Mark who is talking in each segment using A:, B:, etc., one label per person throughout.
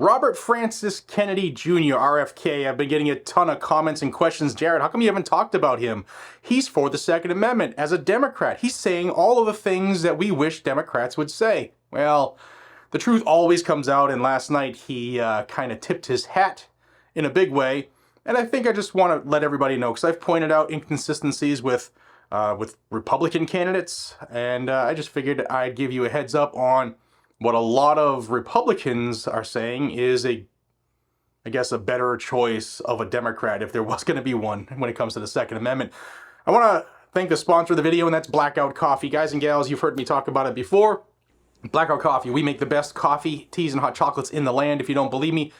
A: Robert Francis Kennedy Jr., RFK. I've been getting a ton of comments and questions. Jared, how come you haven't talked about him? He's for the Second Amendment. As a Democrat, he's saying all of the things that we wish Democrats would say. Well, the truth always comes out, and last night he kind of tipped his hat in a big way. And I think I just want to let everybody know, because I've pointed out inconsistencies with Republican candidates, and I just figured I'd give you a heads up on what a lot of Republicans are saying is I guess a better choice of a Democrat, if there was going to be one, when it comes to the Second Amendment. I want to thank the sponsor of the video, and that's Blackout Coffee. Guys and gals, you've heard me talk about it before. Blackout Coffee, we make the best coffee, teas, and hot chocolates in the land. If you don't believe me,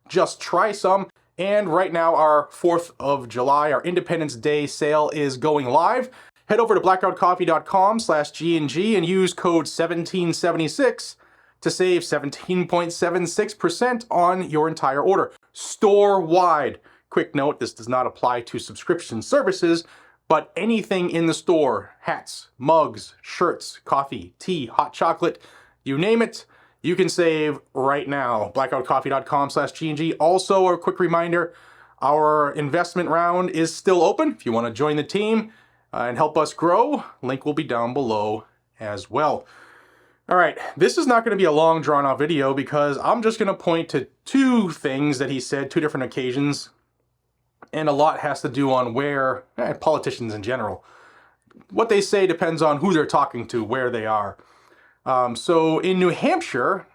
A: just try some. And right now, our 4th of July, our Independence Day sale is going live. Head over to blackoutcoffee.com/GNG and use code 1776 to save 17.76% on your entire order, store-wide. Quick note, this does not apply to subscription services, but anything in the store, hats, mugs, shirts, coffee, tea, hot chocolate, you name it, you can save right now. blackoutcoffee.com/GNG. Also, a quick reminder, our investment round is still open. If you want to join the team and help us grow, link will be down below as well. All right, this is not going to be a long drawn-out video because I'm just going to point to two things that he said, two different occasions, and a lot has to do on where, politicians in general, what they say depends on who they're talking to, where they are. So in New Hampshire,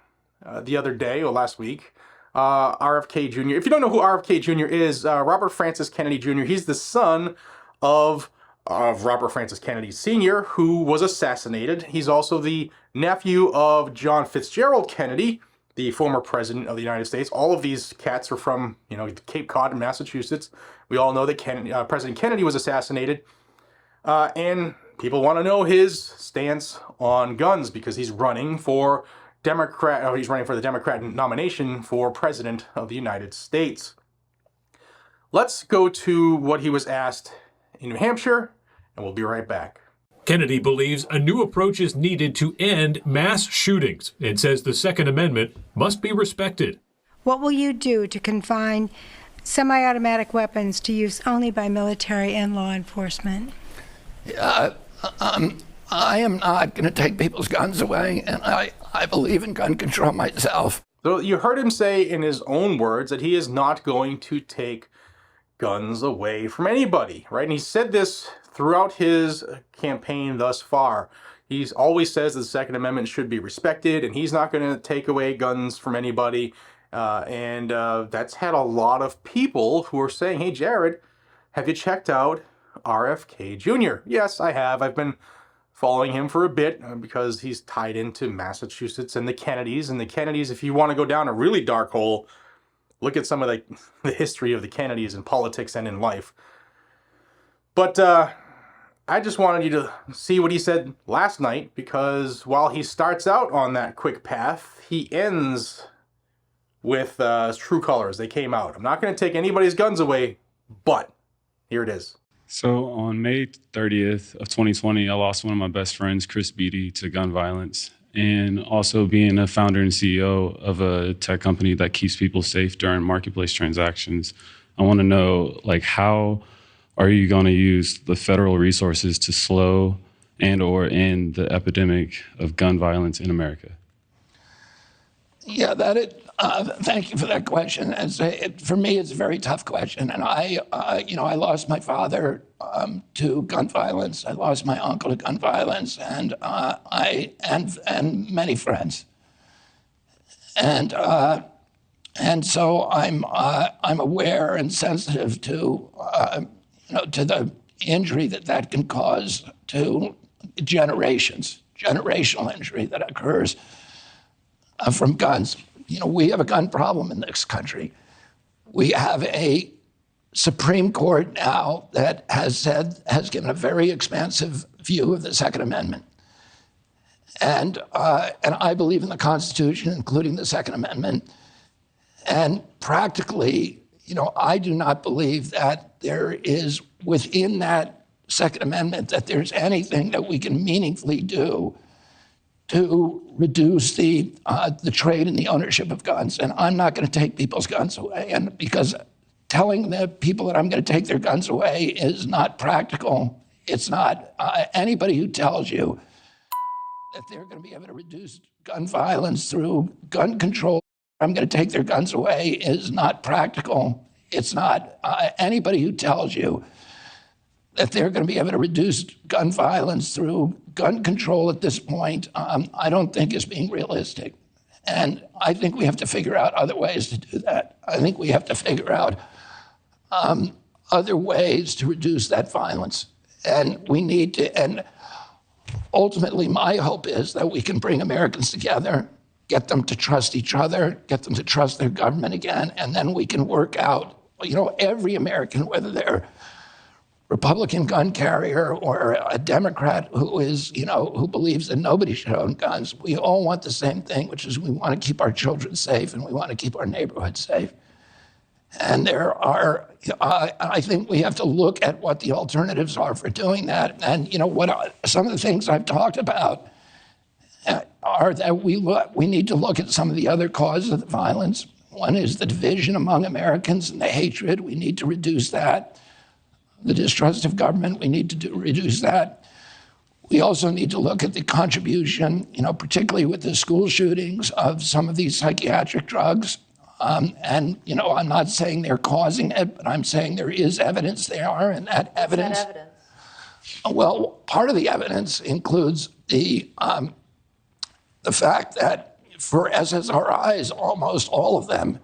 A: the other day, or last week, RFK Jr., if you don't know who RFK Jr. is, Robert Francis Kennedy Jr., he's the son of Robert Francis Kennedy Sr., who was assassinated. He's also the nephew of John Fitzgerald Kennedy, the former president of the United States. All of these cats are from, Cape Cod in Massachusetts. We all know that President Kennedy was assassinated. And people want to know his stance on guns because he's running for the Democrat nomination for president of the United States. Let's go to what he was asked in New Hampshire, and we'll be right back.
B: Kennedy believes a new approach is needed to end mass shootings and says the Second Amendment must be respected.
C: What will you do to confine semi-automatic weapons to use only by military and law enforcement?
D: I am not going to take people's guns away, and I believe in gun control myself.
A: So you heard him say in his own words that he is not going to take guns away from anybody, right? And he said this throughout his campaign thus far. He always says the Second Amendment should be respected, and he's not going to take away guns from anybody. And that's had a lot of people who are saying, hey, Jared, have you checked out RFK Jr.? Yes, I have. I've been following him for a bit because he's tied into Massachusetts and the Kennedys. And the Kennedys, if you want to go down a really dark hole, look at some of the history of the Kennedys in politics and in life. But I just wanted you to see what he said last night, because while he starts out on that quick path, he ends with true colors. They came out. I'm not going to take anybody's guns away, but here it is.
E: So on May 30th of 2020, I lost one of my best friends, Chris Beatty, to gun violence. And also being a founder and CEO of a tech company that keeps people safe during marketplace transactions, I want to know, how are you going to use the federal resources to slow and/or end the epidemic of gun violence in America?
D: Yeah, thank you for that question. For me, it's a very tough question. And I lost my father to gun violence. I lost my uncle to gun violence, and and many friends. And so I'm aware and sensitive to the injury that can cause to generational injury that occurs from guns. We have a gun problem in this country. We have a Supreme Court now that has given a very expansive view of the Second Amendment. And I believe in the Constitution, including the Second Amendment. And practically, I do not believe that there is within that Second Amendment that there's anything that we can meaningfully do to reduce the trade and the ownership of guns. And I'm not going to take people's guns away. And because telling the people that I'm going to take their guns away is not practical. It's not. Anybody who tells you that they're going to be able to reduce gun violence through gun control, I'm going to take their guns away, is not practical. It's not. Anybody who tells you that they're going to be able to reduce gun violence through gun control at this point, I don't think is being realistic. And I think we have to figure out other ways to do that. I think we have to figure out other ways to reduce that violence. And we need to, and ultimately my hope is that we can bring Americans together, get them to trust each other, get them to trust their government again, and then we can work out, every American, whether they're Republican gun carrier or a Democrat who is, who believes that nobody should own guns, we all want the same thing, which is we want to keep our children safe and we want to keep our neighborhoods safe. And there are, I think we have to look at what the alternatives are for doing that. And some of the things I've talked about are that we need to look at some of the other causes of the violence. One is the division among Americans and the hatred. We need to reduce that. The distrust of government, we need to reduce that. We also need to look at the contribution, particularly with the school shootings, of some of these psychiatric drugs. I'm not saying they're causing it, but I'm saying there is evidence they are, and that evidence.
F: What's that evidence?
D: Well, part of the evidence includes the fact that for SSRIs, almost all of them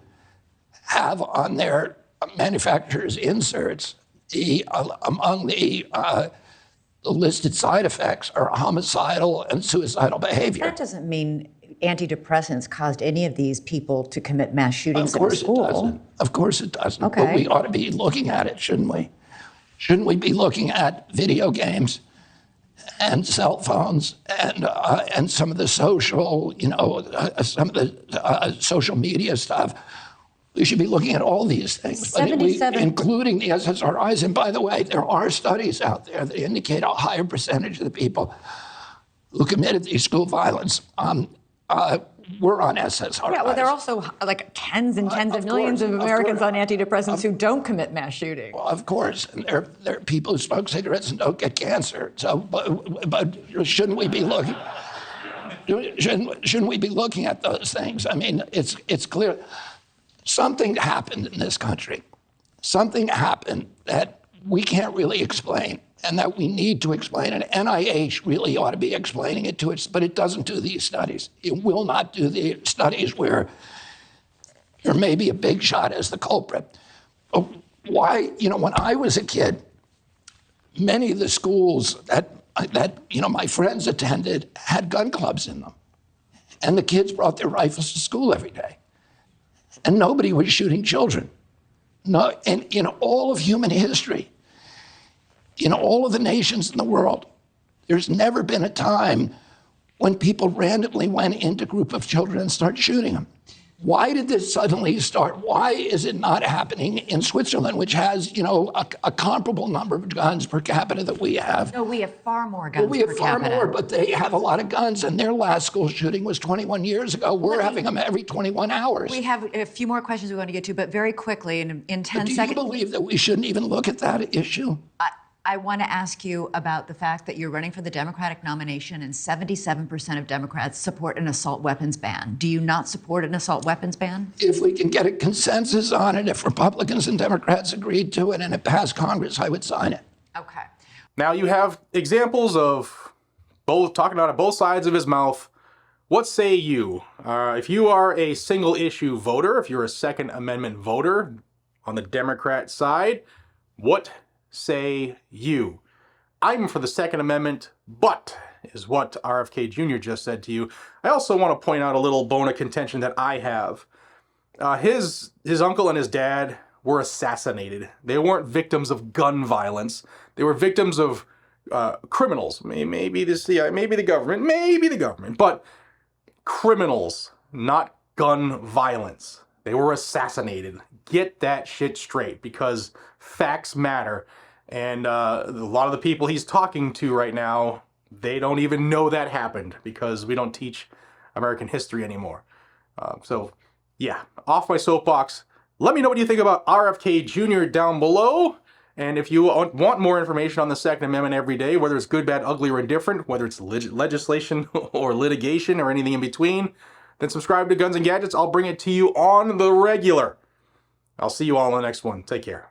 D: have on their manufacturer's inserts among the listed side effects are homicidal and suicidal behavior.
F: That doesn't mean antidepressants caused any of these people to commit mass shootings in school.
D: It doesn't. Of course it doesn't.
F: Okay.
D: But we ought to be looking at it, shouldn't we? Shouldn't we be looking at video games and cell phones and some of the social, social media stuff? We should be looking at all these things, including the SSRIs. And by the way, there are studies out there that indicate a higher percentage of the people who committed these school violence were on SSRIs.
F: Yeah, well, there are also like tens and tens of millions of Americans on antidepressants who don't commit mass shootings.
D: Well, of course, and there are people who smoke cigarettes and don't get cancer. So, but shouldn't we be looking? Shouldn't we be looking at those things? I mean, it's clear. Something happened in this country. Something happened that we can't really explain and that we need to explain. And NIH really ought to be explaining it to us, but it doesn't do these studies. It will not do the studies where there may be a big shot as the culprit. Why, when I was a kid, many of the schools that my friends attended had gun clubs in them. And the kids brought their rifles to school every day. And nobody was shooting children. No, and in all of human history, in all of the nations in the world, there's never been a time when people randomly went into a group of children and started shooting them. Why did this suddenly start? Why is it not happening in Switzerland, which has, a comparable number of guns per capita that we have?
F: No, we have far more guns
D: Well, we have
F: per
D: far
F: capita.
D: more, but they have a lot of guns, and their last school shooting was 21 years ago. We're having them every 21 hours.
F: We have a few more questions we want to get to, but very quickly, in 10
D: Do
F: seconds.
D: you believe that we shouldn't even look at that issue?
F: I want to ask you about the fact that you're running for the Democratic nomination and 77% of Democrats support an assault weapons ban. Do you not support an assault weapons ban?
D: If we can get a consensus on it, if Republicans and Democrats agreed to it and it passed Congress, I would sign it.
F: Okay.
A: Now you have examples of both talking out of both sides of his mouth. What say you? If you are a single issue voter, if you're a Second Amendment voter on the Democrat side, what say you? I'm for the Second Amendment, but is what RFK Jr. just said to you. I also want to point out a little bone of contention that I have. His uncle and his dad were assassinated. They weren't victims of gun violence. They were victims of criminals. Maybe the government, but criminals, not gun violence. They were assassinated. Get that shit straight, because facts matter. And a lot of the people he's talking to right now They don't even know that happened because we don't teach American history anymore. So, yeah, off my soapbox. Let me know what you think about RFK Jr. down below. And if you want more information on the Second Amendment every day, whether it's good, bad, ugly, or indifferent, whether it's legislation or litigation or anything in between, then subscribe to Guns and Gadgets. I'll bring it to you on the regular. I'll see you all in the next one. Take care.